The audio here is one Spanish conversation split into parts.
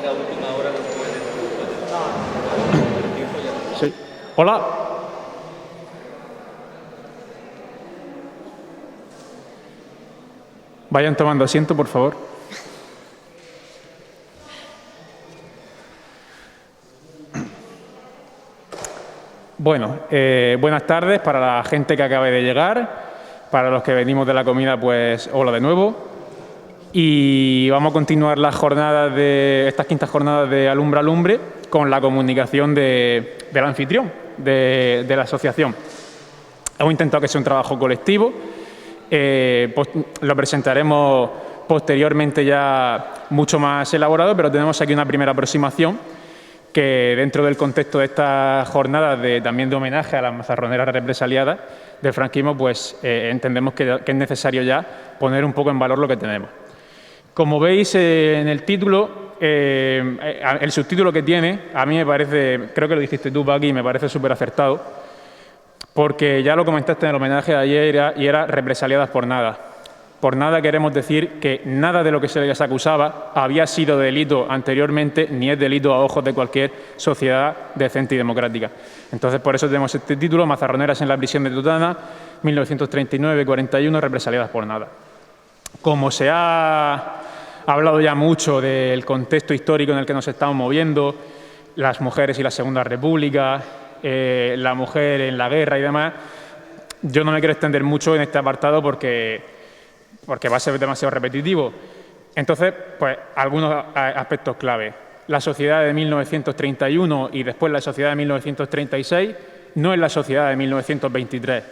a última hora no pueden. Sí. Hola. Vayan tomando asiento, por favor. Bueno, buenas tardes para la gente que acabe de llegar. Para los que venimos de la comida, pues hola de nuevo. Y vamos a continuar estas quintas jornadas de Alumbra Lumbre con la comunicación del anfitrión de la asociación. Hemos intentado que sea un trabajo colectivo. Lo presentaremos posteriormente ya mucho más elaborado, pero tenemos aquí una primera aproximación que dentro del contexto de estas jornadas también de homenaje a las mazarroneras represaliadas del franquismo, pues entendemos que es necesario ya poner un poco en valor lo que tenemos. Como veis en el título, el subtítulo que tiene, a mí me parece, creo que lo dijiste tú, Paqui, me parece súper acertado, porque ya lo comentaste en el homenaje de ayer y era represaliadas por nada. Por nada queremos decir que nada de lo que se les acusaba había sido delito anteriormente ni es delito a ojos de cualquier sociedad decente y democrática. Entonces, por eso tenemos este título, Mazarroneras en la prisión de Tutana, 1939-41, represaliadas por nada. Como se ha hablado ya mucho del contexto histórico en el que nos estamos moviendo, las mujeres y la Segunda República, la mujer en la guerra y demás, yo no me quiero extender mucho en este apartado porque va a ser demasiado repetitivo. Entonces, pues algunos aspectos clave. La sociedad de 1931 y después la sociedad de 1936 no es la sociedad de 1923.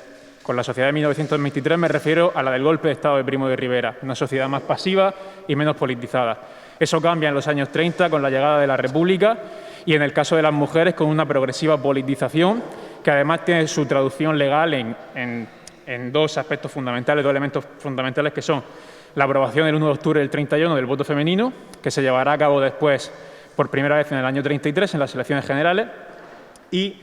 Con la sociedad de 1923 me refiero a la del golpe de Estado de Primo de Rivera, una sociedad más pasiva y menos politizada. Eso cambia en los años 30 con la llegada de la República y en el caso de las mujeres con una progresiva politización que además tiene su traducción legal en dos aspectos fundamentales, dos elementos fundamentales que son la aprobación el 1 de octubre del 31 del voto femenino, que se llevará a cabo después por primera vez en el año 33 en las elecciones generales, y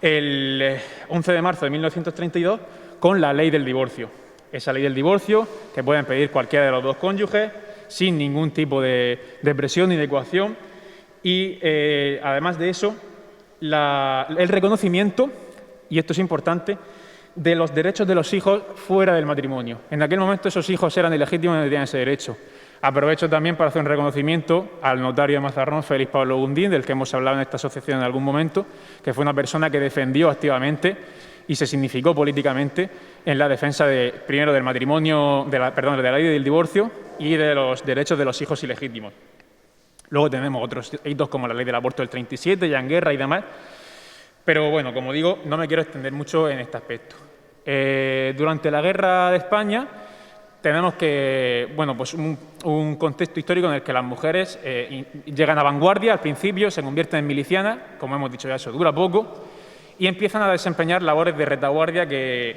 el 11 de marzo de 1932 con la ley del divorcio. Esa ley del divorcio que pueden pedir cualquiera de los dos cónyuges sin ningún tipo de presión ni de coacción y además de eso el reconocimiento, y esto es importante, de los derechos de los hijos fuera del matrimonio. En aquel momento esos hijos eran ilegítimos y no tenían ese derecho. Aprovecho también para hacer un reconocimiento al notario de Mazarrón, Félix Pablo Gundín, del que hemos hablado en esta asociación en algún momento, que fue una persona que defendió activamente y se significó políticamente en la defensa primero del matrimonio, de la ley del divorcio y de los derechos de los hijos ilegítimos. Luego tenemos otros hitos como la ley del aborto del 37, ya en guerra y demás. Pero bueno, como digo, no me quiero extender mucho en este aspecto. Durante la Guerra de España tenemos pues un contexto histórico en el que las mujeres llegan a vanguardia al principio, se convierten en milicianas, como hemos dicho ya, eso dura poco, y empiezan a desempeñar labores de retaguardia que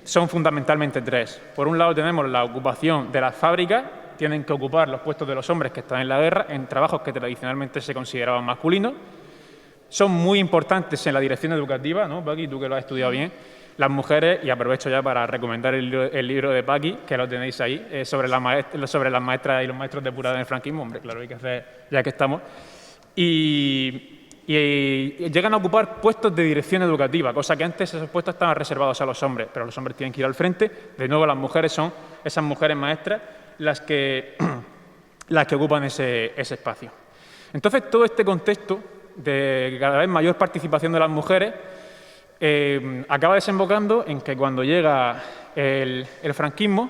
son fundamentalmente tres. Por un lado tenemos la ocupación de las fábricas, tienen que ocupar los puestos de los hombres que están en la guerra, en trabajos que tradicionalmente se consideraban masculinos. Son muy importantes en la dirección educativa, ¿no, Paqui? Tú que lo has estudiado bien. Las mujeres, y aprovecho ya para recomendar el libro de Paqui, que lo tenéis ahí, sobre las maestras y los maestros depurados en el franquismo. Hombre, claro, hay que hacer ya que estamos. Y llegan a ocupar puestos de dirección educativa, cosa que antes esos puestos estaban reservados a los hombres, pero los hombres tienen que ir al frente. De nuevo, las mujeres son esas mujeres maestras las que ocupan ese espacio. Entonces, todo este contexto de cada vez mayor participación de las mujeres acaba desembocando en que cuando llega el franquismo,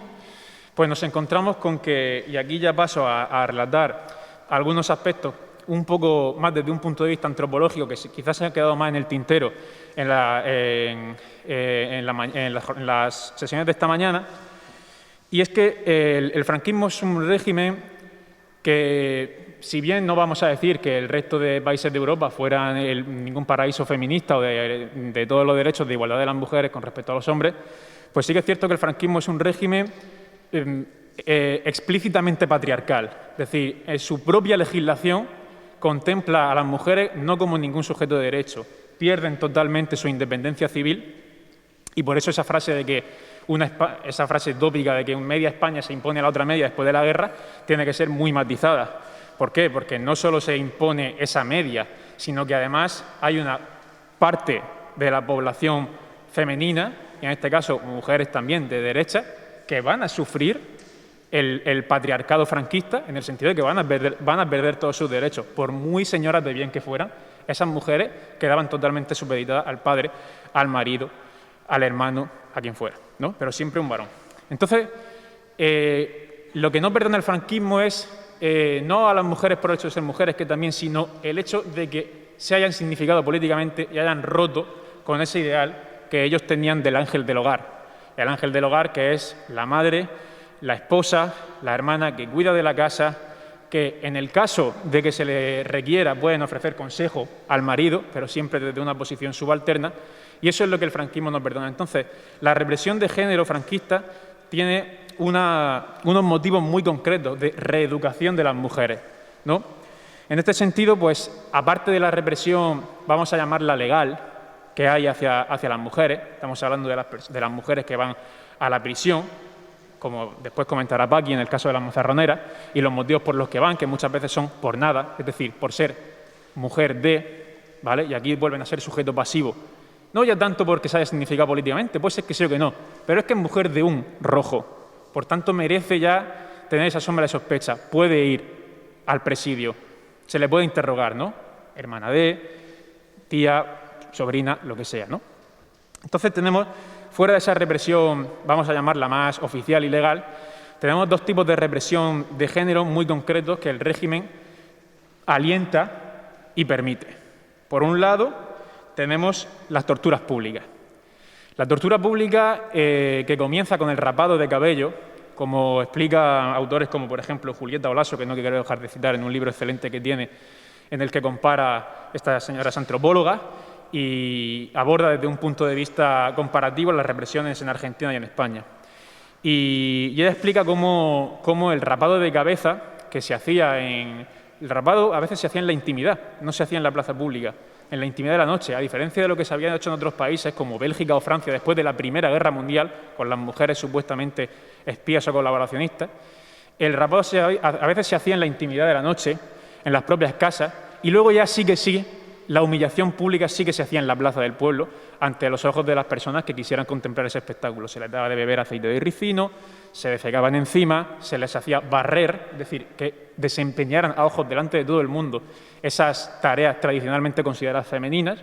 pues nos encontramos con que, y aquí ya paso a relatar algunos aspectos un poco más desde un punto de vista antropológico, que quizás se ha quedado más en el tintero en las sesiones de esta mañana, y es que el franquismo es un régimen que, si bien no vamos a decir que el resto de países de Europa fueran ningún paraíso feminista o de todos los derechos de igualdad de las mujeres con respecto a los hombres, pues sí que es cierto que el franquismo es un régimen explícitamente patriarcal. Es decir, en su propia legislación contempla a las mujeres no como ningún sujeto de derecho, pierden totalmente su independencia civil y por eso esa frase de que esa frase tópica de que media España se impone a la otra media después de la guerra tiene que ser muy matizada, ¿Por qué? Porque no solo se impone esa media, sino que además hay una parte de la población femenina, y en este caso mujeres también de derecha, que van a sufrir el patriarcado franquista, en el sentido de que van a perder todos sus derechos. Por muy señoras de bien que fueran, esas mujeres quedaban totalmente supeditadas al padre, al marido, al hermano, a quien fuera, ¿no? Pero siempre un varón. Entonces, lo que no perdona el franquismo es no a las mujeres por el hecho de ser mujeres, que también, sino el hecho de que se hayan significado políticamente y hayan roto con ese ideal que ellos tenían del ángel del hogar. El ángel del hogar, que es la madre, la esposa, la hermana que cuida de la casa, que en el caso de que se le requiera pueden ofrecer consejo al marido, pero siempre desde una posición subalterna, y eso es lo que el franquismo no perdona. Entonces, la represión de género franquista tiene unos motivos muy concretos de reeducación de las mujeres, ¿no? En este sentido, pues, aparte de la represión, vamos a llamarla legal, que hay hacia las mujeres, estamos hablando de las mujeres que van a la prisión, como después comentará Paqui en el caso de las mozarroneras, y los motivos por los que van, que muchas veces son por nada, es decir, por ser mujer de, ¿vale? Y aquí vuelven a ser sujeto pasivo. No ya tanto porque se haya significado políticamente, puede ser que sí o que no, pero es que es mujer de un rojo. Por tanto, merece ya tener esa sombra de sospecha. Puede ir al presidio, se le puede interrogar, ¿no? Hermana de, tía, sobrina, lo que sea, ¿no? Entonces tenemos, fuera de esa represión, vamos a llamarla más oficial y legal, tenemos dos tipos de represión de género muy concretos que el régimen alienta y permite. Por un lado, tenemos las torturas públicas. La tortura pública que comienza con el rapado de cabello, como explica autores como, por ejemplo, Julieta Olaso, que no quiero dejar de citar en un libro excelente que tiene, en el que compara, esta señora es antropóloga, y aborda desde un punto de vista comparativo las represiones en Argentina y en España. Y ella explica cómo el rapado de cabeza que se hacía el rapado a veces se hacía en la intimidad, no se hacía en la plaza pública, en la intimidad de la noche, a diferencia de lo que se había hecho en otros países como Bélgica o Francia después de la Primera Guerra Mundial, con las mujeres supuestamente espías o colaboracionistas. El rapado a veces se hacía en la intimidad de la noche, en las propias casas, y luego ya sí, la humillación pública sí que se hacía en la plaza del pueblo, ante los ojos de las personas que quisieran contemplar ese espectáculo. Se les daba de beber aceite de ricino, se defecaban encima, se les hacía barrer, es decir, que desempeñaran a ojos delante de todo el mundo esas tareas tradicionalmente consideradas femeninas,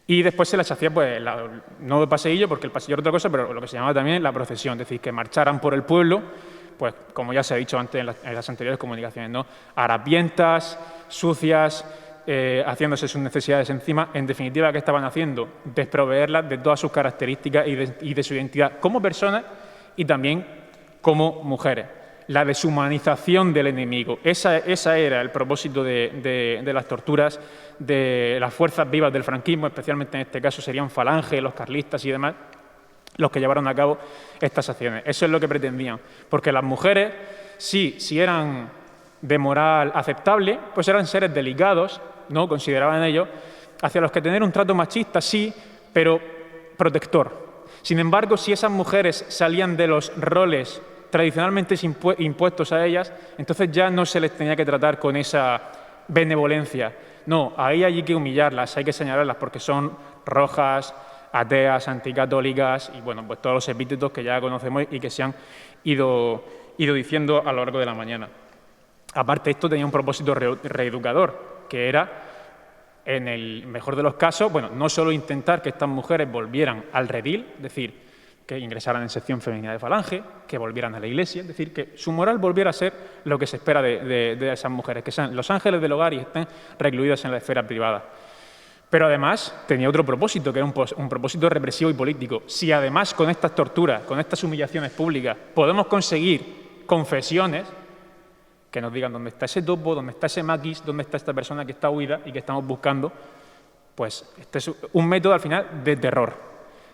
y después se les hacía, pues, no de paseillo, porque el paseillo era otra cosa, pero lo que se llamaba también la procesión, es decir, que marcharan por el pueblo, pues, como ya se ha dicho antes en las anteriores comunicaciones, ¿no? Harapientas, sucias, haciéndose sus necesidades encima. En definitiva, ¿qué estaban haciendo? Desproveerlas de todas sus características y de su identidad como personas y también como mujeres. La deshumanización del enemigo. Esa era el propósito de las torturas de las fuerzas vivas del franquismo, especialmente en este caso serían Falange, los carlistas y demás, los que llevaron a cabo estas acciones. Eso es lo que pretendían. Porque las mujeres, si eran de moral aceptable, pues eran seres delicados, ¿no? Consideraban ellos, hacia los que tener un trato machista sí, pero protector. Sin embargo, si esas mujeres salían de los roles tradicionalmente impuestos a ellas, entonces ya no se les tenía que tratar con esa benevolencia. No, ahí hay que humillarlas, hay que señalarlas porque son rojas, ateas, anticatólicas y bueno, pues todos los epítetos que ya conocemos y que se han ido diciendo a lo largo de la mañana. Aparte, esto tenía un propósito reeducador, que era, en el mejor de los casos, bueno, no solo intentar que estas mujeres volvieran al redil, es decir, que ingresaran en sección femenina de Falange, que volvieran a la iglesia, es decir, que su moral volviera a ser lo que se espera de esas mujeres, que sean los ángeles del hogar y estén recluidas en la esfera privada. Pero además tenía otro propósito, que era un propósito represivo y político. Si además con estas torturas, con estas humillaciones públicas, podemos conseguir confesiones que nos digan dónde está ese topo, dónde está ese maquis, dónde está esta persona que está huida y que estamos buscando, pues este es un método al final de terror,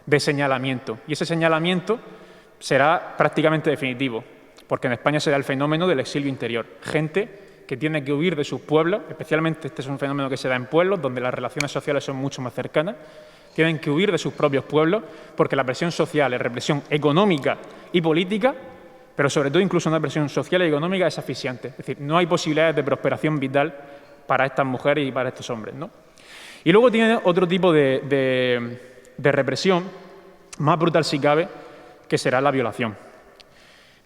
de señalamiento. Y ese señalamiento será prácticamente definitivo, porque en España se da el fenómeno del exilio interior. Gente que tiene que huir de sus pueblos, especialmente este es un fenómeno que se da en pueblos donde las relaciones sociales son mucho más cercanas, tienen que huir de sus propios pueblos porque la presión social, la represión económica y política pero sobre todo incluso una presión social y económica es asfixiante. Es decir, no hay posibilidades de prosperación vital para estas mujeres y para estos hombres, ¿no? Y luego tiene otro tipo de represión, más brutal si cabe, que será la violación.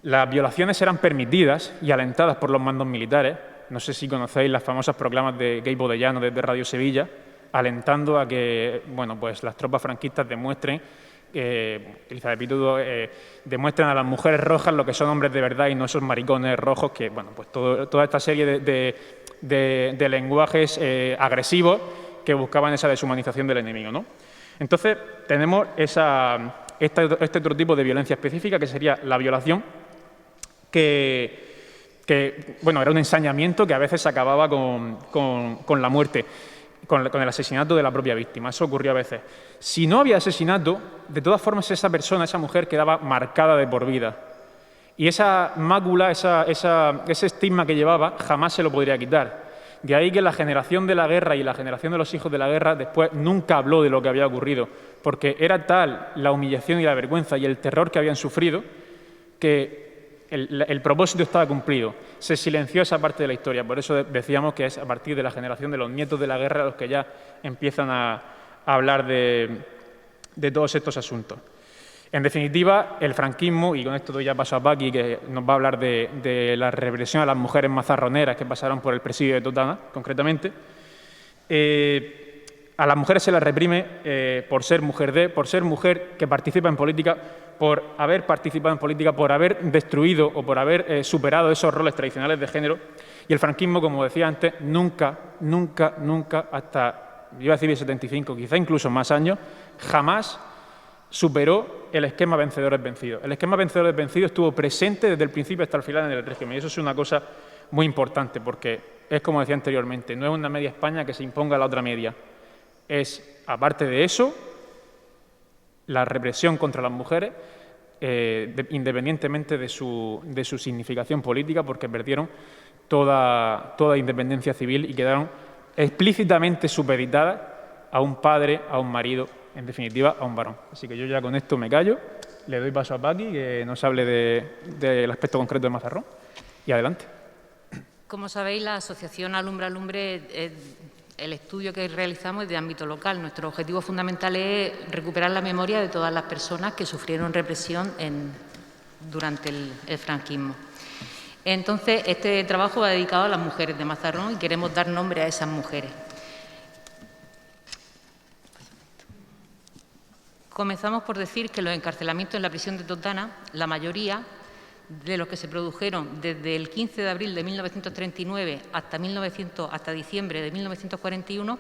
Las violaciones eran permitidas y alentadas por los mandos militares. No sé si conocéis las famosas proclamas de Gay Bodellano desde Radio Sevilla, alentando a que, bueno, pues las tropas franquistas demuestren, utiliza epíteto, demuestren a las mujeres rojas lo que son hombres de verdad y no esos maricones rojos que, bueno, pues toda esta serie de lenguajes agresivos que buscaban esa deshumanización del enemigo, ¿no? Entonces, tenemos este otro tipo de violencia específica, que sería la violación, que bueno, era un ensañamiento que a veces acababa con la muerte, con el asesinato de la propia víctima. Eso ocurrió a veces. Si no había asesinato, de todas formas esa persona, esa mujer, quedaba marcada de por vida. Y esa mácula, ese estigma que llevaba, jamás se lo podría quitar. De ahí que la generación de la guerra y la generación de los hijos de la guerra después nunca habló de lo que había ocurrido, porque era tal la humillación y la vergüenza y el terror que habían sufrido que el propósito estaba cumplido. Se silenció esa parte de la historia, por eso decíamos que es a partir de la generación de los nietos de la guerra los que ya empiezan a hablar de todos estos asuntos. En definitiva, el franquismo, y con esto doy ya paso a Paqui, que nos va a hablar de la represión a las mujeres mazarroneras que pasaron por el presidio de Totana, concretamente. A las mujeres se las reprime por ser mujer que participa en política, por haber participado en política, por haber destruido o por haber superado esos roles tradicionales de género. Y el franquismo, como decía antes, nunca, hasta, yo iba a decir el 75, quizá incluso más años, jamás superó el esquema vencedores-vencidos. El esquema vencedores-vencidos estuvo presente desde el principio hasta el final en el régimen. Y eso es una cosa muy importante porque es, como decía anteriormente, no es una media España que se imponga a la otra media. Es, aparte de eso, la represión contra las mujeres, independientemente de su significación política, porque perdieron toda independencia civil y quedaron explícitamente supeditadas a un padre, a un marido, en definitiva, a un varón. Así que yo ya con esto me callo, le doy paso a Paqui, que nos hable del aspecto concreto de Mazarrón, y adelante. Como sabéis, la asociación Alumbra Lumbre, el estudio que realizamos es de ámbito local. Nuestro objetivo fundamental es recuperar la memoria de todas las personas que sufrieron represión durante el franquismo. Entonces, este trabajo va dedicado a las mujeres de Mazarrón y queremos dar nombre a esas mujeres. Comenzamos por decir que los encarcelamientos en la prisión de Totana, la mayoría de los que se produjeron desde el 15 de abril de 1939 hasta diciembre de 1941,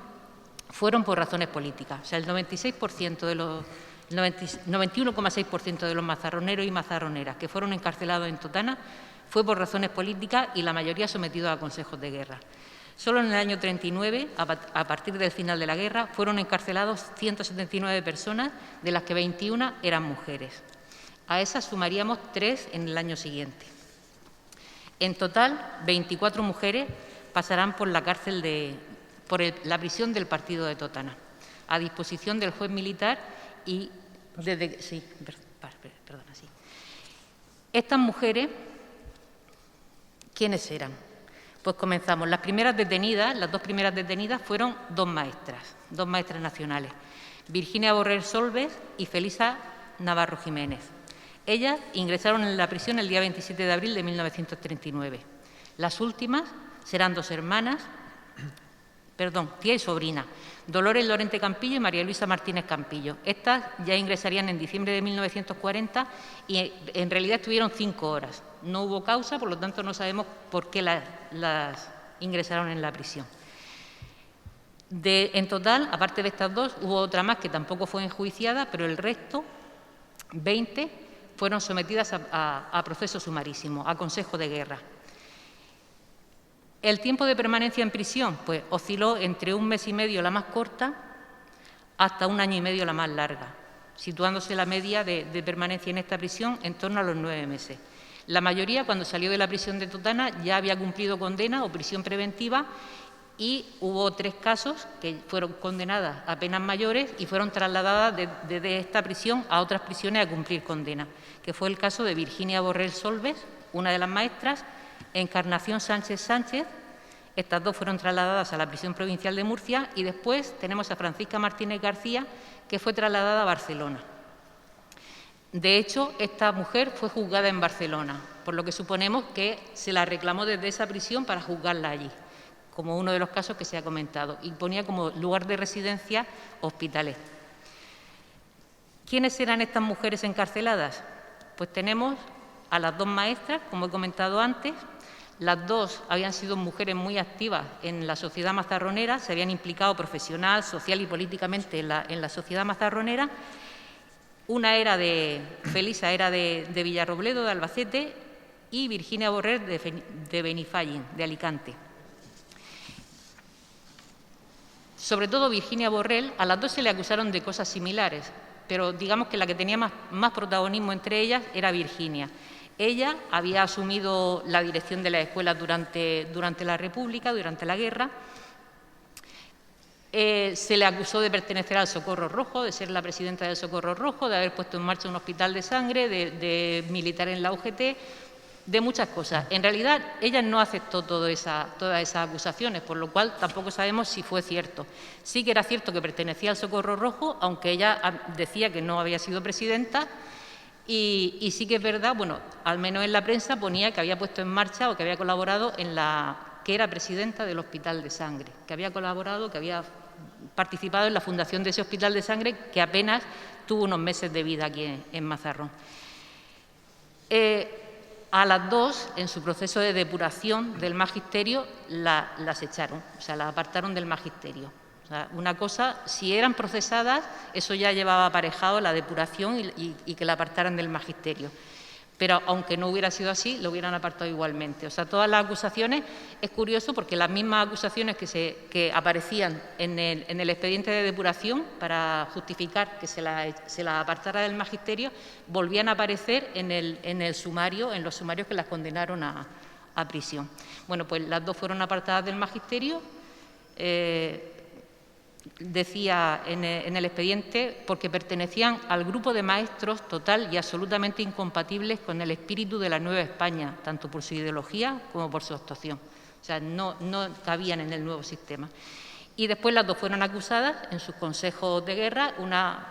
fueron por razones políticas. O sea, el 91,6% de los mazarroneros y mazarroneras que fueron encarcelados en Totana fue por razones políticas y la mayoría sometidos a consejos de guerra. Solo en el año 39, a partir del final de la guerra, fueron encarcelados 179 personas, de las que 21 eran mujeres. A esas sumaríamos 3 en el año siguiente. En total, 24 mujeres pasarán por la la prisión del partido de Totana, a disposición del juez militar y Estas mujeres, ¿quiénes eran? Pues comenzamos. Las dos primeras detenidas fueron dos maestras nacionales, Virginia Borrell Solves y Felisa Navarro Jiménez. Ellas ingresaron en la prisión el día 27 de abril de 1939. Las últimas serán dos hermanas, tía y sobrina, Dolores Lorente Campillo y María Luisa Martínez Campillo. Estas ya ingresarían en diciembre de 1940 y en realidad estuvieron 5 horas. No hubo causa, por lo tanto no sabemos por qué las ingresaron en la prisión. En total, aparte de estas dos, hubo otra más que tampoco fue enjuiciada, pero el resto, 20, fueron sometidas a proceso sumarísimo, a consejo de guerra. El tiempo de permanencia en prisión pues, osciló entre 1 mes y medio la más corta hasta 1 año y medio la más larga, situándose la media de permanencia en esta prisión en torno a los 9 meses. La mayoría, cuando salió de la prisión de Totana, ya había cumplido condena o prisión preventiva y hubo 3 casos que fueron condenadas a penas mayores y fueron trasladadas desde esta prisión a otras prisiones a cumplir condena, que fue el caso de Virginia Borrell Solves, una de las maestras, Encarnación Sánchez Sánchez. Estas 2 fueron trasladadas a la prisión provincial de Murcia y después tenemos a Francisca Martínez García, que fue trasladada a Barcelona. De hecho, esta mujer fue juzgada en Barcelona, por lo que suponemos que se la reclamó desde esa prisión para juzgarla allí, como uno de los casos que se ha comentado, y ponía como lugar de residencia Hospitalet. ¿Quiénes eran estas mujeres encarceladas? Pues tenemos a las 2 maestras, como he comentado antes. Las 2 habían sido mujeres muy activas en la sociedad mazarronera, se habían implicado profesional, social y políticamente en la sociedad mazarronera. Una era Felisa era de Villarrobledo, de Albacete, y Virginia Borrell de Benifallim, de Alicante. Sobre todo Virginia Borrell, a las 2 se le acusaron de cosas similares, pero digamos que la que tenía más protagonismo entre ellas era Virginia. Ella había asumido la dirección de las escuelas durante la República, durante la guerra. Se le acusó de pertenecer al Socorro Rojo, de ser la presidenta del Socorro Rojo, de haber puesto en marcha un hospital de sangre, de militar en la UGT, de muchas cosas. En realidad, ella no aceptó todas esas acusaciones, por lo cual tampoco sabemos si fue cierto. Sí que era cierto que pertenecía al Socorro Rojo, aunque ella decía que no había sido presidenta, y sí que es verdad, bueno, al menos en la prensa ponía que había puesto en marcha o que había colaborado que era presidenta del Hospital de Sangre, que había colaborado, que había participado en la fundación de ese Hospital de Sangre, que apenas tuvo unos meses de vida aquí en Mazarrón. A las 2, en su proceso de depuración del magisterio, las echaron, o sea, las apartaron del magisterio. O sea, una cosa, si eran procesadas, eso ya llevaba aparejado la depuración y que la apartaran del magisterio. Pero aunque no hubiera sido así, lo hubieran apartado igualmente. O sea, todas las acusaciones, es curioso porque las mismas acusaciones que aparecían en el expediente de depuración para justificar que se la apartara del magisterio, volvían a aparecer en el sumario, en los sumarios que las condenaron a prisión. Bueno, pues las 2 fueron apartadas del magisterio. Decía en el expediente, porque pertenecían al grupo de maestros total y absolutamente incompatibles con el espíritu de la Nueva España, tanto por su ideología como por su actuación. O sea, no cabían en el nuevo sistema. Y después las 2 fueron acusadas en sus consejos de guerra, una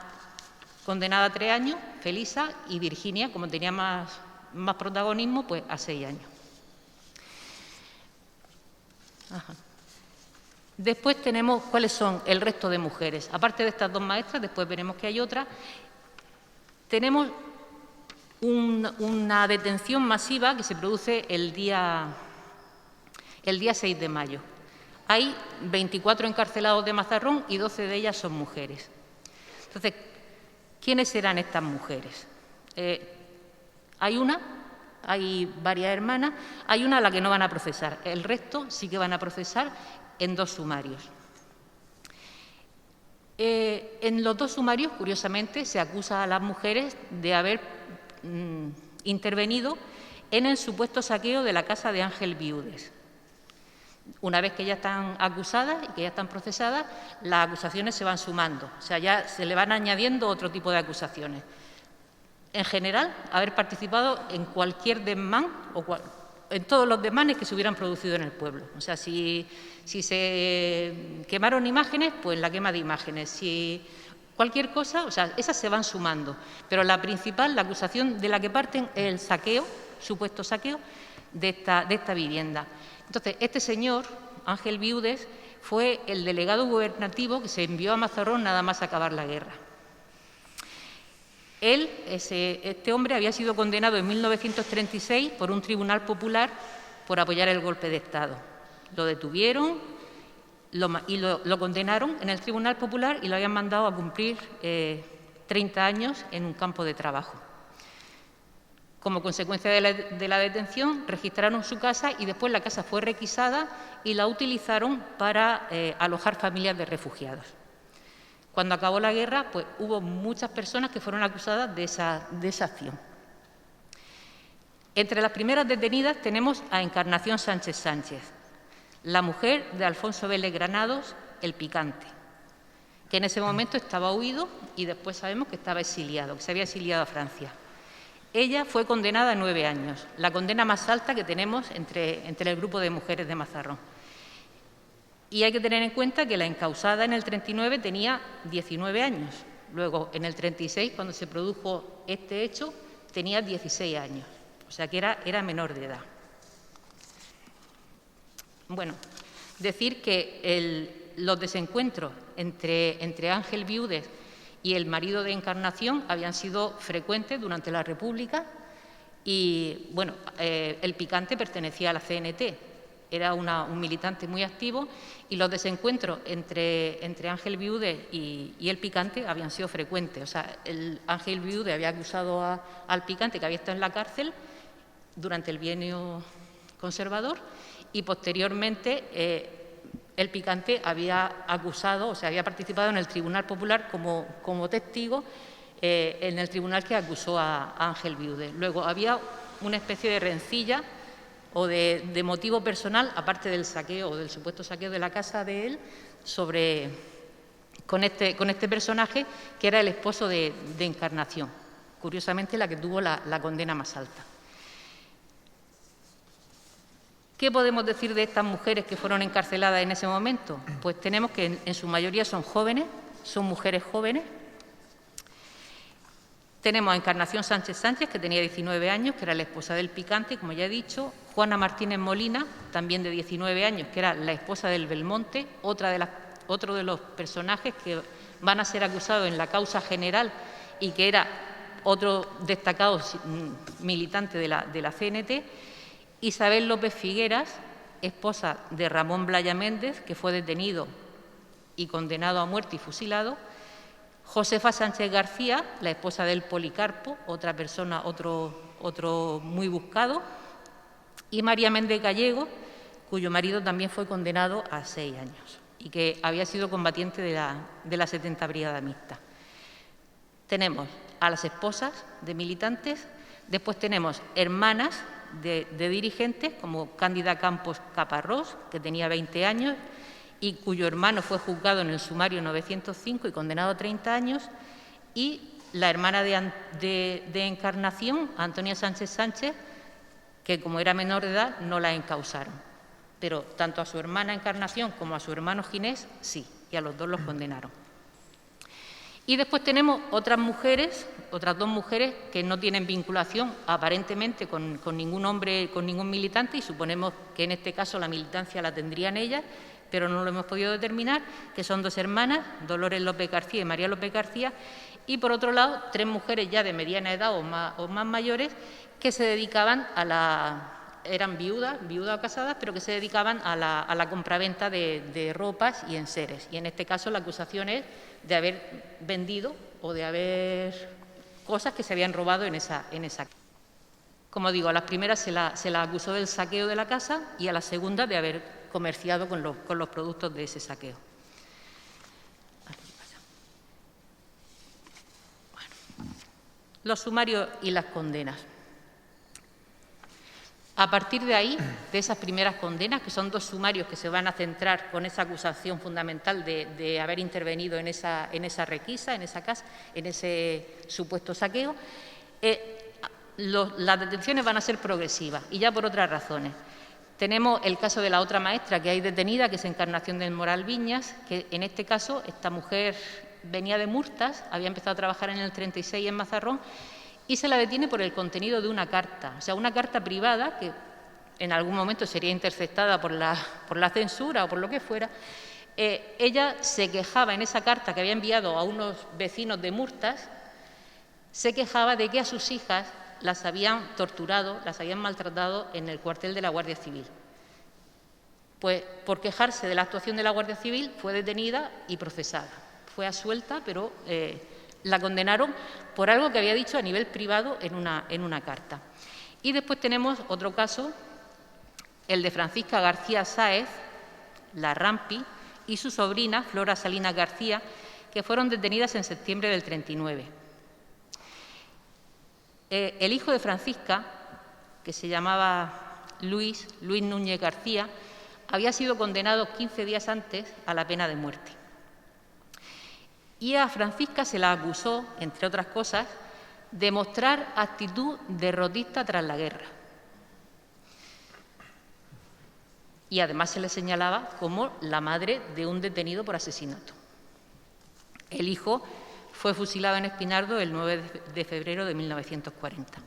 condenada a 3 años, Felisa, y Virginia, como tenía más protagonismo, pues a 6 años. Ajá. Después tenemos cuáles son el resto de mujeres. Aparte de estas 2 maestras, después veremos que hay otras. Tenemos una detención masiva que se produce el día 6 de mayo. Hay 24 encarcelados de Mazarrón y 12 de ellas son mujeres. Entonces, ¿quiénes serán estas mujeres? Hay varias hermanas, hay una a la que no van a procesar. El resto sí que van a procesar en 2 sumarios. En los 2 sumarios, curiosamente, se acusa a las mujeres de haber intervenido en el supuesto saqueo de la casa de Ángel Viudes. Una vez que ya están acusadas y que ya están procesadas, las acusaciones se van sumando, o sea, ya se le van añadiendo otro tipo de acusaciones. En general, haber participado en cualquier desmán en todos los desmanes que se hubieran producido en el pueblo. O sea, si se quemaron imágenes, pues la quema de imágenes. Si cualquier cosa, o sea, esas se van sumando. Pero la principal, la acusación de la que parten es el saqueo, supuesto saqueo, de esta vivienda. Entonces, este señor, Ángel Viudes, fue el delegado gubernativo que se envió a Mazarrón nada más acabar la guerra. Este hombre había sido condenado en 1936 por un tribunal popular por apoyar el golpe de Estado. Lo detuvieron y lo condenaron en el tribunal popular y lo habían mandado a cumplir 30 años en un campo de trabajo. Como consecuencia de la detención, registraron su casa y después la casa fue requisada y la utilizaron para alojar familias de refugiados. Cuando acabó la guerra, pues hubo muchas personas que fueron acusadas de esa acción. Entre las primeras detenidas tenemos a Encarnación Sánchez Sánchez. La mujer de Alfonso Vélez Granados, el Picante, que en ese momento estaba huido y después sabemos que estaba exiliado, que se había exiliado a Francia. Ella fue condenada a 9 años, la condena más alta que tenemos entre el grupo de mujeres de Mazarrón. Y hay que tener en cuenta que la encausada en el 39 tenía 19 años. Luego, en el 36, cuando se produjo este hecho, tenía 16 años. O sea que era menor de edad. Bueno, decir que los desencuentros entre Ángel Viudes y el marido de Encarnación habían sido frecuentes durante la República y, bueno, el Picante pertenecía a la CNT, era un militante muy activo y los desencuentros entre Ángel Viudes y el Picante habían sido frecuentes. O sea, Ángel Viudes había acusado al Picante, que había estado en la cárcel durante el bienio conservador, y posteriormente el Picante había acusado, o sea, había participado en el Tribunal Popular como testigo en el tribunal que acusó a Ángel Viudes. Luego había una especie de rencilla o de motivo personal, aparte del saqueo o del supuesto saqueo de la casa de él, con este personaje que era el esposo de Encarnación, curiosamente la que tuvo la condena más alta. ¿Qué podemos decir de estas mujeres que fueron encarceladas en ese momento? Pues tenemos que en su mayoría son jóvenes, son mujeres jóvenes. Tenemos a Encarnación Sánchez Sánchez, que tenía 19 años, que era la esposa del Picante, como ya he dicho. Juana Martínez Molina, también de 19 años, que era la esposa del Belmonte, otro de los personajes que van a ser acusados en la causa general y que era otro destacado militante de la CNT. Isabel López Figueras, esposa de Ramón Blaya Méndez, que fue detenido y condenado a muerte y fusilado. Josefa Sánchez García, la esposa del Policarpo, otra persona, otro muy buscado. Y María Méndez Gallego, cuyo marido también fue condenado a 6 años y que había sido combatiente de la 70 Brigada Mixta. Tenemos a las esposas de militantes, después tenemos hermanas de dirigentes como Cándida Campos Caparrós, que tenía 20 años y cuyo hermano fue juzgado en el sumario 905 y condenado a 30 años, y la hermana de Encarnación, Antonia Sánchez Sánchez, que como era menor de edad no la encausaron, pero tanto a su hermana Encarnación como a su hermano Ginés sí, y a los dos los condenaron. Y después tenemos otras dos mujeres que no tienen vinculación aparentemente con ningún hombre, con ningún militante, y suponemos que en este caso la militancia la tendrían ellas, pero no lo hemos podido determinar, que son 2 hermanas, Dolores López García y María López García, y por otro lado 3 mujeres ya de mediana edad o más mayores que se dedicaban eran viudas o casadas, pero que se dedicaban a la compraventa de ropas y enseres. Y en este caso la acusación es de haber vendido o de haber cosas que se habían robado en esa. Como digo, a las primeras se la acusó del saqueo de la casa y a la segunda de haber comerciado con los productos de ese saqueo. Bueno, los sumarios y las condenas. A partir de ahí, de esas primeras condenas, que son 2 sumarios que se van a centrar con esa acusación fundamental de haber intervenido en esa requisa, en esa casa, en ese supuesto saqueo, las detenciones van a ser progresivas y ya por otras razones. Tenemos el caso de la otra maestra que hay detenida, que es Encarnación del Moral Viñas, que en este caso esta mujer venía de Murtas, había empezado a trabajar en el 36 en Mazarrón, y se la detiene por el contenido de una carta, o sea, una carta privada que en algún momento sería interceptada por la censura o por lo que fuera. Ella se quejaba en esa carta que había enviado a unos vecinos de Murtas, se quejaba de que a sus hijas las habían torturado, las habían maltratado en el cuartel de la Guardia Civil. Pues por quejarse de la actuación de la Guardia Civil fue detenida y procesada. Fue absuelta, pero la condenaron por algo que había dicho a nivel privado en una carta. Y después tenemos otro caso, el de Francisca García Sáez, la Rampi, y su sobrina, Flora Salinas García, que fueron detenidas en septiembre del 39. El hijo de Francisca, que se llamaba Luis Núñez García, había sido condenado 15 días antes a la pena de muerte. Y a Francisca se la acusó, entre otras cosas, de mostrar actitud derrotista tras la guerra. Y además se le señalaba como la madre de un detenido por asesinato. El hijo fue fusilado en Espinardo el 9 de febrero de 1940.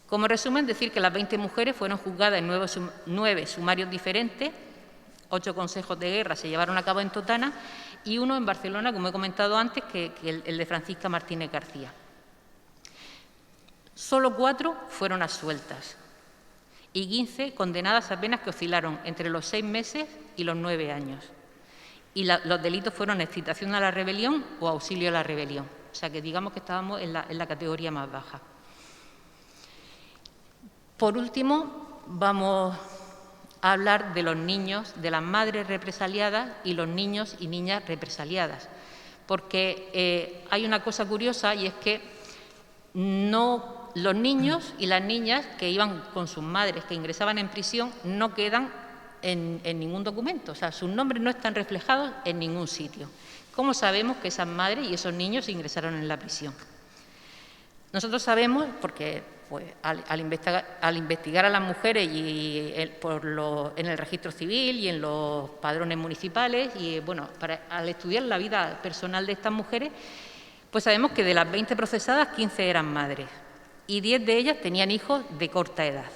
Como resumen, decir que las 20 mujeres fueron juzgadas en 9 sumarios diferentes, 8 consejos de guerra se llevaron a cabo en Totana y uno en Barcelona, como he comentado antes, que el de Francisca Martínez García. Solo 4 fueron absueltas y 15 condenadas a penas que oscilaron entre los 6 meses y los 9 años. Y los delitos fueron excitación a la rebelión o auxilio a la rebelión. O sea que digamos que estábamos en la categoría más baja. Por último, vamos a hablar de los niños, de las madres represaliadas y los niños y niñas represaliadas. Porque hay una cosa curiosa y es que los niños y las niñas que iban con sus madres, que ingresaban en prisión, no quedan en ningún documento. O sea, sus nombres no están reflejados en ningún sitio. ¿Cómo sabemos que esas madres y esos niños ingresaron en la prisión? Nosotros sabemos, porque pues, al investigar a las mujeres y en el registro civil y en los padrones municipales y bueno, al estudiar la vida personal de estas mujeres, pues sabemos que de las 20 procesadas, 15 eran madres y 10 de ellas tenían hijos de corta edad.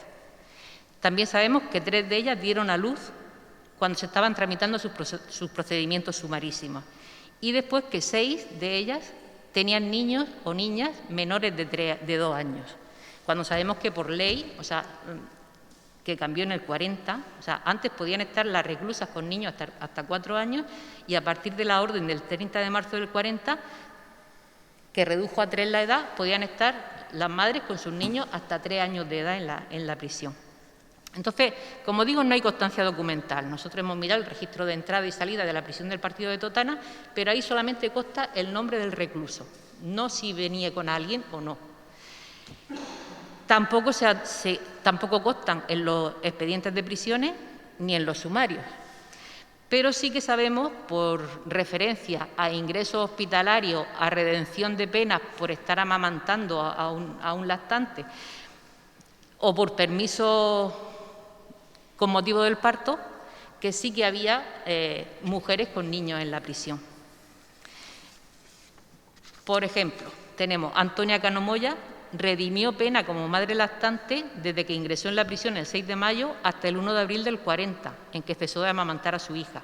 También sabemos que 3 de ellas dieron a luz cuando se estaban tramitando sus procedimientos sumarísimos y después que 6 de ellas tenían niños o niñas menores de 2 años. Cuando sabemos que por ley, o sea, que cambió en el 40, o sea, antes podían estar las reclusas con niños hasta 4 años y a partir de la orden del 30 de marzo del 40, que redujo a 3 la edad, podían estar las madres con sus niños hasta 3 años de edad en la prisión. Entonces, como digo, no hay constancia documental. Nosotros hemos mirado el registro de entrada y salida de la prisión del partido de Totana, pero ahí solamente consta el nombre del recluso, no si venía con alguien o no. Tampoco constan en los expedientes de prisiones ni en los sumarios. Pero sí que sabemos, por referencia a ingresos hospitalarios, a redención de penas por estar amamantando a un lactante o por permiso con motivo del parto, que sí que había mujeres con niños en la prisión. Por ejemplo, tenemos Antonia Cano Moya, redimió pena como madre lactante desde que ingresó en la prisión el 6 de mayo hasta el 1 de abril del 40, en que cesó de amamantar a su hija.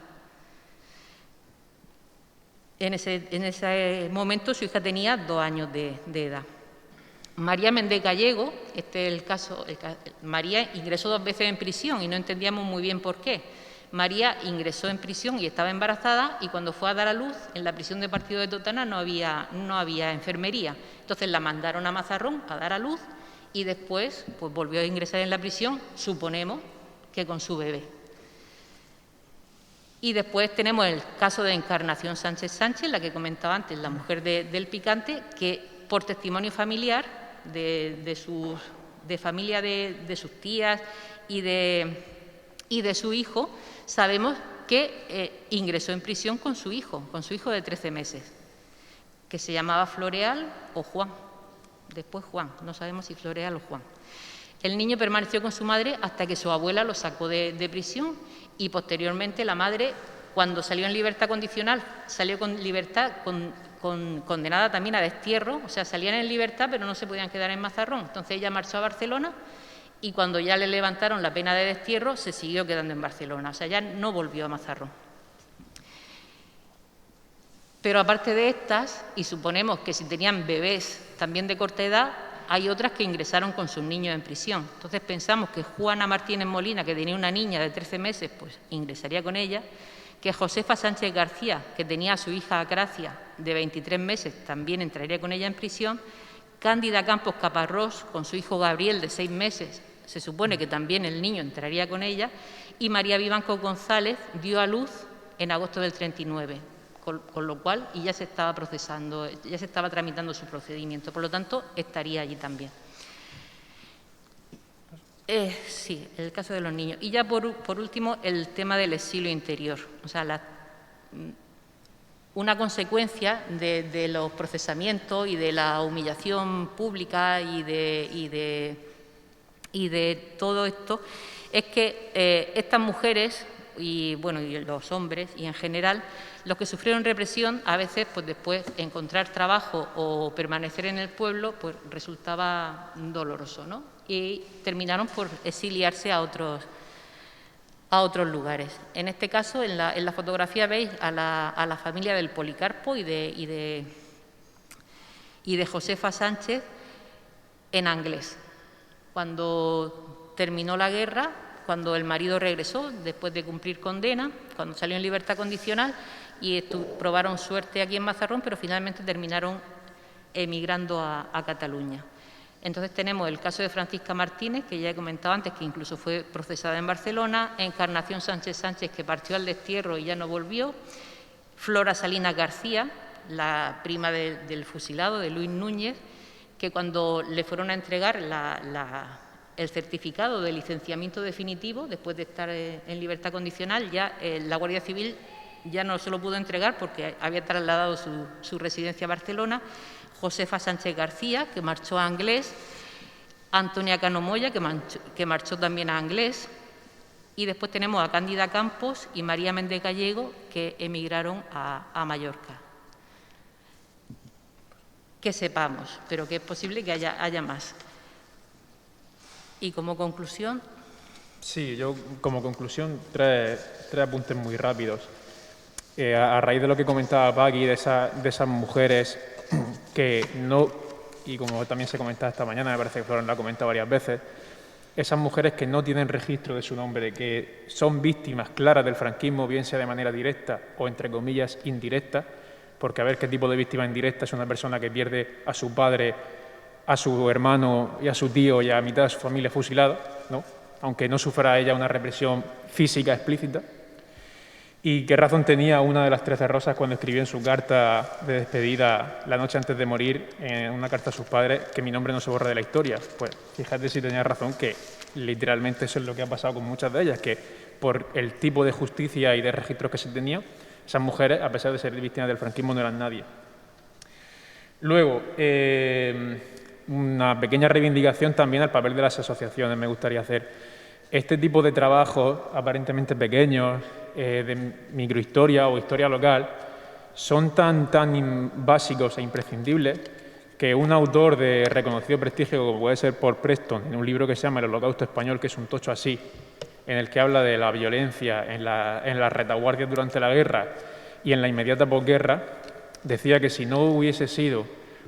En ese momento su hija tenía 2 años de edad. María Méndez Gallego, este es el caso, María ingresó 2 veces en prisión y no entendíamos muy bien por qué. María ingresó en prisión y estaba embarazada y cuando fue a dar a luz en la prisión de partido de Totana no había enfermería. Entonces la mandaron a Mazarrón a dar a luz y después pues, volvió a ingresar en la prisión, suponemos que con su bebé. Y después tenemos el caso de Encarnación Sánchez Sánchez, la que comentaba antes, la mujer del Picante, que por testimonio familiar de familia de sus tías y de su hijo, sabemos que ingresó en prisión con su hijo de 13 meses, que se llamaba Floreal o Juan, después Juan, no sabemos si Floreal o Juan. El niño permaneció con su madre hasta que su abuela lo sacó de prisión y posteriormente la madre, cuando salió en libertad condicional, salió con libertad condenada también a destierro, o sea, salían en libertad pero no se podían quedar en Mazarrón. Entonces ella marchó a Barcelona y cuando ya le levantaron la pena de destierro se siguió quedando en Barcelona, o sea, ya no volvió a Mazarrón. Pero aparte de estas, y suponemos que si tenían bebés también de corta edad, hay otras que ingresaron con sus niños en prisión. Entonces pensamos que Juana Martínez Molina, que tenía una niña de 13 meses, pues ingresaría con ella, que Josefa Sánchez García, que tenía a su hija Acracia de 23 meses, también entraría con ella en prisión, Cándida Campos Caparrós, con su hijo Gabriel de 6 meses, se supone que también el niño entraría con ella, y María Vivanco González dio a luz en agosto del 39, con lo cual y ya se estaba procesando, ya se estaba tramitando su procedimiento, por lo tanto estaría allí también. Sí, el caso de los niños. Y ya por último, el tema del exilio interior. O sea, una consecuencia de los procesamientos y de la humillación pública y de todo esto es que estas mujeres y los hombres y en general, los que sufrieron represión, a veces pues después encontrar trabajo o permanecer en el pueblo pues resultaba doloroso, ¿no? Y terminaron por exiliarse a otros lugares. En este caso, en la fotografía veis a la familia del Policarpo y de Josefa Sánchez en Anglés. Cuando terminó la guerra, cuando el marido regresó, después de cumplir condena, cuando salió en libertad condicional, y probaron suerte aquí en Mazarrón, pero finalmente terminaron emigrando a Cataluña. Entonces tenemos el caso de Francisca Martínez, que ya he comentado antes, que incluso fue procesada en Barcelona, Encarnación Sánchez Sánchez, que partió al destierro y ya no volvió, Flora Salinas García, la prima del fusilado, de Luis Núñez, que cuando le fueron a entregar el certificado de licenciamiento definitivo, después de estar en libertad condicional, ya la Guardia Civil ya no se lo pudo entregar porque había trasladado su residencia a Barcelona. Josefa Sánchez García, que marchó a Anglés, Antonia Cano Moya, que marchó también a Anglés, y después tenemos a Cándida Campos y María Méndez Gallego, que emigraron a Mallorca. Que sepamos, pero que es posible que haya más. Y como conclusión... Sí, yo como conclusión tres apuntes muy rápidos. A raíz de lo que comentaba Paqui, de esas mujeres que no, y como también se comentaba esta mañana, me parece que Florent lo ha comentado varias veces, esas mujeres que no tienen registro de su nombre, que son víctimas claras del franquismo, bien sea de manera directa o, entre comillas, indirecta, porque a ver qué tipo de víctima indirecta es una persona que pierde a su padre, a su hermano y a su tío y a mitad de su familia fusilada, ¿no? Aunque no sufra ella una represión física explícita. ¿Y qué razón tenía una de las 13 rosas cuando escribió en su carta de despedida la noche antes de morir, en una carta a sus padres, que mi nombre no se borra de la historia? Pues fíjate si tenía razón, que literalmente eso es lo que ha pasado con muchas de ellas, que por el tipo de justicia y de registros que se tenía, esas mujeres, a pesar de ser víctimas del franquismo, no eran nadie. Luego, una pequeña reivindicación también al papel de las asociaciones me gustaría hacer. Este tipo de trabajos, aparentemente pequeños, de microhistoria o historia local, son tan básicos e imprescindibles que un autor de reconocido prestigio, como puede ser Paul Preston, en un libro que se llama El Holocausto Español, que es un tocho así, en el que habla de la violencia en las retaguardias durante la guerra y en la inmediata posguerra, decía que si no hubiese sido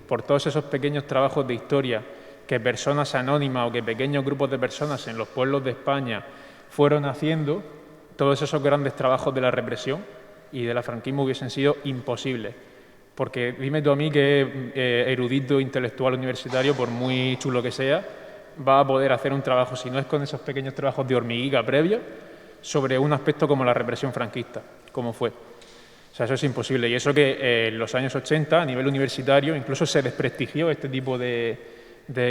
por todos esos pequeños trabajos de historia que personas anónimas o que pequeños grupos de personas en los pueblos de España fueron haciendo, todos esos grandes trabajos de la represión y del franquismo hubiesen sido imposibles. Porque dime tú a mí que erudito, intelectual, universitario, por muy chulo que sea, va a poder hacer un trabajo, si no es con esos pequeños trabajos de hormiguica previos, sobre un aspecto como la represión franquista, como fue. O sea, eso es imposible. Y eso que en los años 80, a nivel universitario, incluso se desprestigió este tipo de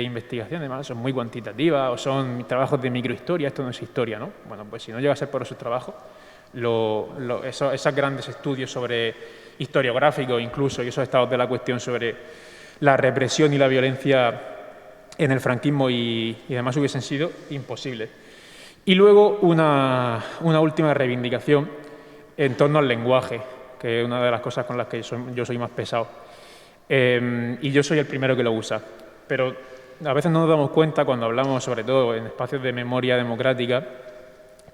investigaciones, además son muy cuantitativas o son trabajos de microhistoria, esto no es historia, ¿no? Bueno, pues si no llega a ser por esos trabajos, esos grandes estudios sobre historiográficos incluso y esos estados de la cuestión sobre la represión y la violencia en el franquismo y demás hubiesen sido imposibles. Y luego una última reivindicación en torno al lenguaje, que es una de las cosas con las que yo soy más pesado. Y yo soy el primero que lo usa. Pero a veces no nos damos cuenta, cuando hablamos, sobre todo en espacios de memoria democrática,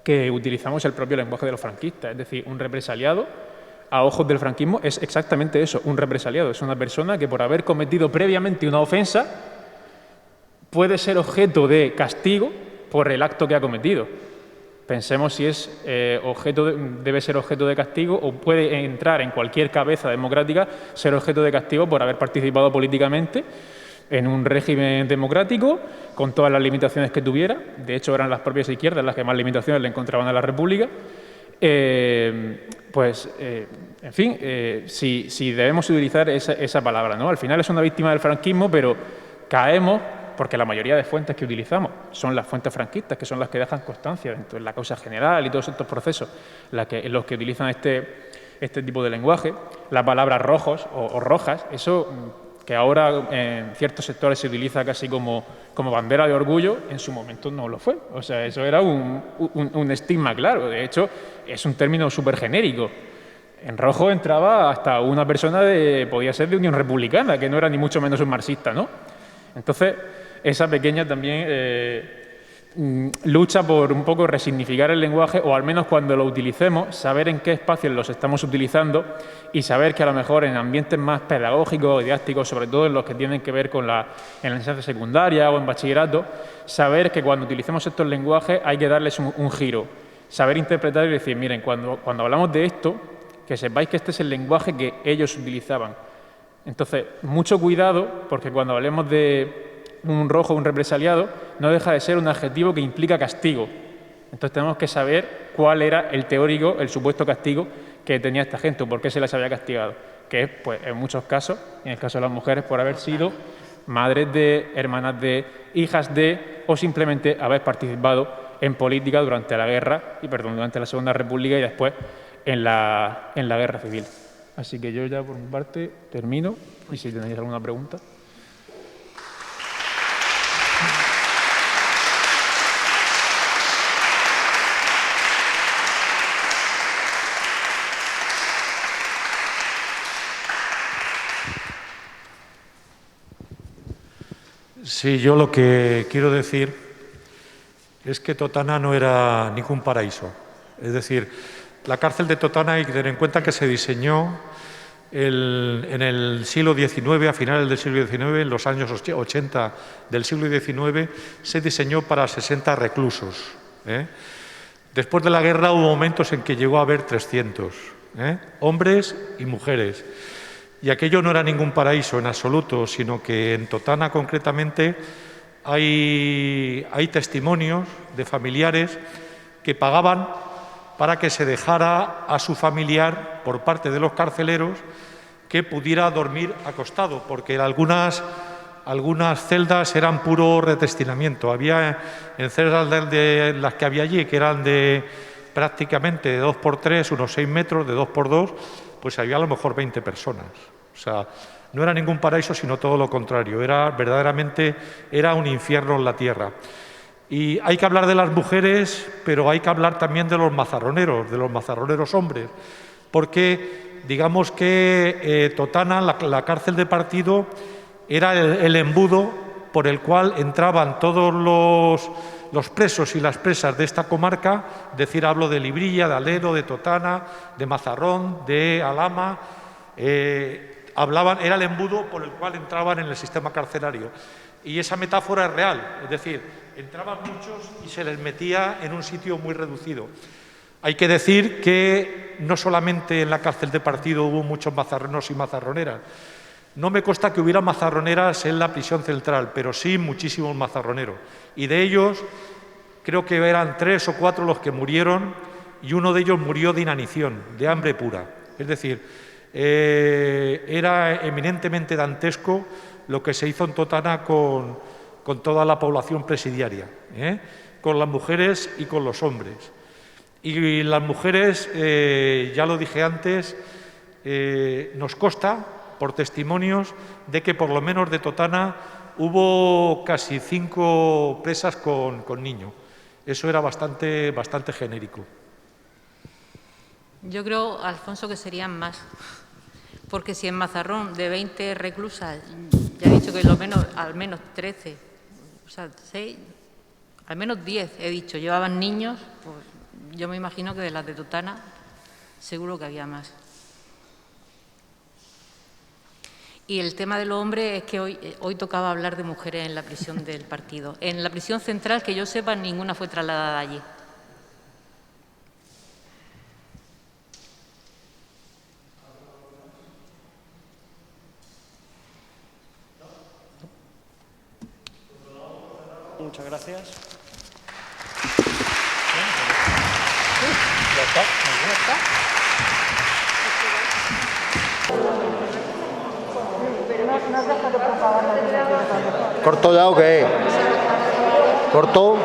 que utilizamos el propio lenguaje de los franquistas. Es decir, un represaliado, a ojos del franquismo, es exactamente eso, un represaliado. Es una persona que por haber cometido previamente una ofensa puede ser objeto de castigo por el acto que ha cometido. Pensemos si debe ser objeto de castigo o puede entrar en cualquier cabeza democrática ser objeto de castigo por haber participado políticamente en un régimen democrático, con todas las limitaciones que tuviera. De hecho, eran las propias izquierdas las que más limitaciones le encontraban a la República. En fin, si debemos utilizar esa palabra, ¿no? Al final es una víctima del franquismo, pero caemos porque la mayoría de fuentes que utilizamos son las fuentes franquistas, que son las que dejan constancia en la causa general y todos estos procesos, los que utilizan este tipo de lenguaje. La palabra rojos o rojas, eso que ahora en ciertos sectores se utiliza casi como bandera de orgullo, en su momento no lo fue. O sea, eso era un estigma claro. De hecho, es un término súper genérico. En rojo entraba hasta una persona podía ser de Unión Republicana, que no era ni mucho menos un marxista, ¿no? Entonces, esa pequeña también lucha por un poco resignificar el lenguaje, o al menos cuando lo utilicemos, saber en qué espacios los estamos utilizando y saber que a lo mejor en ambientes más pedagógicos, didácticos, sobre todo en los que tienen que ver con en la enseñanza secundaria o en bachillerato, saber que cuando utilicemos estos lenguajes hay que darles un giro, saber interpretar y decir, miren, cuando hablamos de esto, que sepáis que este es el lenguaje que ellos utilizaban. Entonces, mucho cuidado, porque cuando hablemos de un rojo, un represaliado, no deja de ser un adjetivo que implica castigo. Entonces tenemos que saber cuál era el teórico, el supuesto castigo que tenía esta gente, o por qué se les había castigado. Que es, pues, en muchos casos, en el caso de las mujeres, por haber sido madres de, hermanas de, hijas de, o simplemente haber participado en política durante la guerra, durante la Segunda República y después en la Guerra Civil. Así que yo ya por mi parte termino, y si tenéis alguna pregunta. Sí, yo lo que quiero decir es que Totana no era ningún paraíso. Es decir, la cárcel de Totana hay que tener en cuenta que se diseñó en el siglo XIX, a finales del siglo XIX, en los años 80 del siglo XIX, se diseñó para 60 reclusos. Después de la guerra hubo momentos en que llegó a haber 300, hombres y mujeres. Y aquello no era ningún paraíso en absoluto, sino que en Totana concretamente hay testimonios de familiares que pagaban para que se dejara a su familiar por parte de los carceleros que pudiera dormir acostado, porque algunas celdas eran puro retestinamiento. Había en celdas de las que había allí, que eran de prácticamente de 2×3, unos 6 metros, de 2×2, pues había a lo mejor 20 personas. O sea, no era ningún paraíso, sino todo lo contrario. Verdaderamente era un infierno en la tierra. Y hay que hablar de las mujeres, pero hay que hablar también de los mazarroneros hombres, porque digamos que Totana, la cárcel de partido, era el embudo por el cual entraban todos los presos y las presas de esta comarca, es decir, hablo de Librilla, de Alero, de Totana, de Mazarrón, de Alhama, era el embudo por el cual entraban en el sistema carcelario. Y esa metáfora es real, es decir, entraban muchos y se les metía en un sitio muy reducido. Hay que decir que no solamente en la cárcel de partido hubo muchos mazarroneros y mazarroneras. No me consta que hubiera mazarroneras en la prisión central, pero sí muchísimos mazarroneros. Y de ellos, creo que eran 3 o 4 los que murieron, y uno de ellos murió de inanición, de hambre pura. Es decir, era eminentemente dantesco lo que se hizo en Totana con toda la población presidiaria, con las mujeres y con los hombres. Y las mujeres, ya lo dije antes, nos consta, por testimonios, de que por lo menos de Totana hubo casi 5 presas con niños. Eso era bastante genérico. Yo creo, Alfonso, que serían más. Porque si en Mazarrón de 20 reclusas, ya he dicho que al menos 13, o sea, 6, al menos 10, he dicho, llevaban niños, pues yo me imagino que de las de Totana seguro que había más. Y el tema de los hombres es que hoy tocaba hablar de mujeres en la prisión del partido. En la prisión central, que yo sepa, ninguna fue trasladada allí. Muchas gracias. Ya está. ¿Corto ya o qué? ¿Corto?